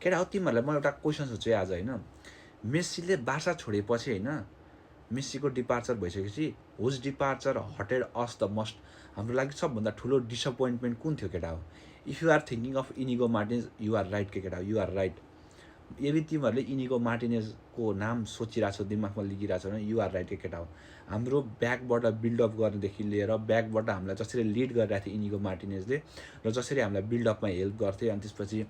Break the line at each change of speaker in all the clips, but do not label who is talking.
केटा हो तिमीहरूलाई म एउटा क्वेसन सोध्छु आज होइन, मेस्सीले बार्सा छोडेपछि होइन, मेस्सीको डिपार्चर भइसकेपछि whose departure hurted us the most, हाम्रो लागि सबभन्दा ठुलो डिसपोइन्टमेन्ट कुन थियो केटा हो? If you are thinking of Inigo Martinez, you are right के केटा हो, यु आर राइट। यदि तिमीहरूले इनिगो मार्टिनेजको नाम सोचिरहेको छौ, दिमागमा लिगिरहेको छौ भने यु आर राइट के केटा हो। हाम्रो ब्याकबाट बिल्डअप गर्नेदेखि लिएर ब्याकबाट हामीलाई जसरी लिड गरिरहेको थियो इनिगो मार्टिनेजले, र जसरी हामीलाई बिल्डअपमा हेल्प गर्थे, अनि त्यसपछि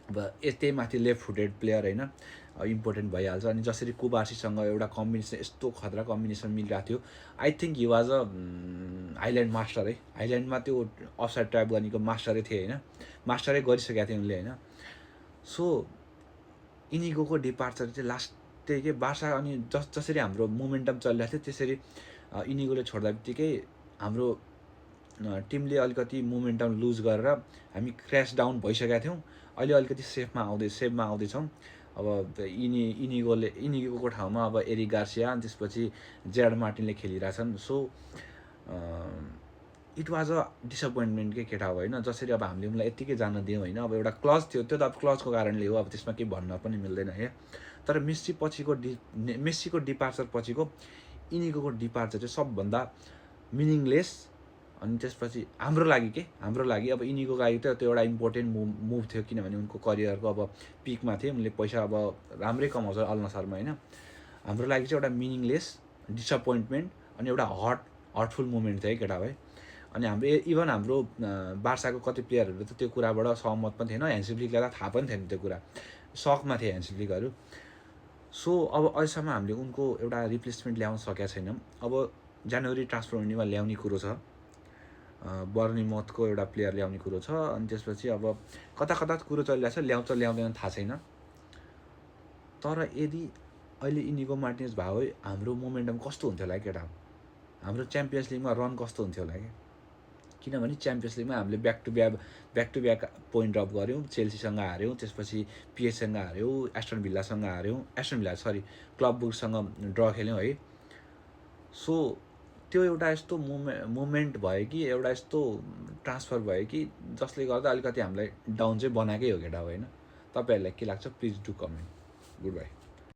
अब त्यही माथि लेफ्ट फुटेड प्लेयर होइन इम्पोर्टेन्ट भइहाल्छ। अनि जसरी कुबार्सीसँग एउटा कम्बिनेसन यस्तो खतरा कम्बिनेसन मिलिरहेको थियो, I think he was a island master है। आइल्यान्डमा त्यो अफसाइड ट्र्याप गर्नेको मास्टरै थिए होइन, मास्टरै गरिसकेका थिए उनले होइन। सो इनिगोको डिपार्चर चाहिँ लास्ट त्यही के बार्सा, अनि जसरी हाम्रो मोमेन्टम चलिरहेको थियो त्यसरी इनिगोले छोड्दा बित्तिकै हाम्रो टिमले अलिकति मोमेन्टम लुज गरेर हामी क्र्यास डाउन भइसकेका थियौँ। अहिले अलिकति सेफमा आउँदैछौँ। अब इनिगोको ठाउँमा अब एरिक गार्सिया, अनि त्यसपछि जेरार्ड मार्टिनले खेलिरहेछन्। So it was a disappointment के केटा हो होइन, जसरी अब हामीले उनलाई यत्तिकै जान दियौँ होइन। अब एउटा क्लज थियो, त्यो त अब क्लजको कारणले हो, अब त्यसमा केही भन्न पनि मिल्दैन है। तर मेस्सीको डिपार्चर पछिको इनिगोको डिपार्चर चाहिँ सबभन्दा मिनिङलेस। अनि त्यसपछि हाम्रो लागि अब इनिगोको लागि त त्यो एउटा इम्पोर्टेन्ट मुभ थियो, किनभने उनको करियरको अब पिकमा थिए, उनले पैसा अब राम्रै कमाउँछ अल नसरमा होइन। हाम्रो लागि चाहिँ एउटा मिनिङलेस डिसपोइन्टमेन्ट अनि एउटा हर्टफुल मोमेन्ट थियो है केटा भाइ। अनि हाम्रो इभन हाम्रो बार्साको कति प्लेयरहरू त त्यो कुराबाट सहमत पनि थिएन, ह्यान्स फ्लिकलाई त थाहा पनि थिएन त्यो कुरा, सकमा थिए ह्यान्स फ्लिकहरू। सो अब अहिलेसम्म हामीले उनको एउटा रिप्लेसमेन्ट ल्याउन सकेका छैनौँ। अब जनवरी ट्रान्सफर विन्डोमा ल्याउने कुरो छ, बर्निमथको एउटा प्लेयर ल्याउने कुरो छ। अनि त्यसपछि अब कता कुरो चलिरहेको छ, ल्याउँछ ल्याउँदैन थाहा छैन। तर यदि अहिले इनिगो मार्टिनेज भयो है, हाम्रो मोमेन्टम कस्तो हुन्थ्यो होला केटा, हाम्रो च्याम्पियन्स लिगमा रन कस्तो हुन्थ्यो होला कि? किनभने च्याम्पियन्स लिगमा हामीले back to back point drop गऱ्यौँ, चेल्सीसँग हाऱ्यौँ, त्यसपछि पिएससँग हाऱ्यौँ, एस्टन भिल्ला क्लब बुकसँग ड्र खेल्यौँ है। सो त्यो एउटा यस्तो मोमेन्ट भयो कि, एउटा यस्तो ट्रान्सफर भयो कि जसले गर्दा अलिकति हामीलाई डाउन चाहिँ बनाएकै हो केटा होइन। तपाईँहरूलाई के लाग्छ please do comment. Good by.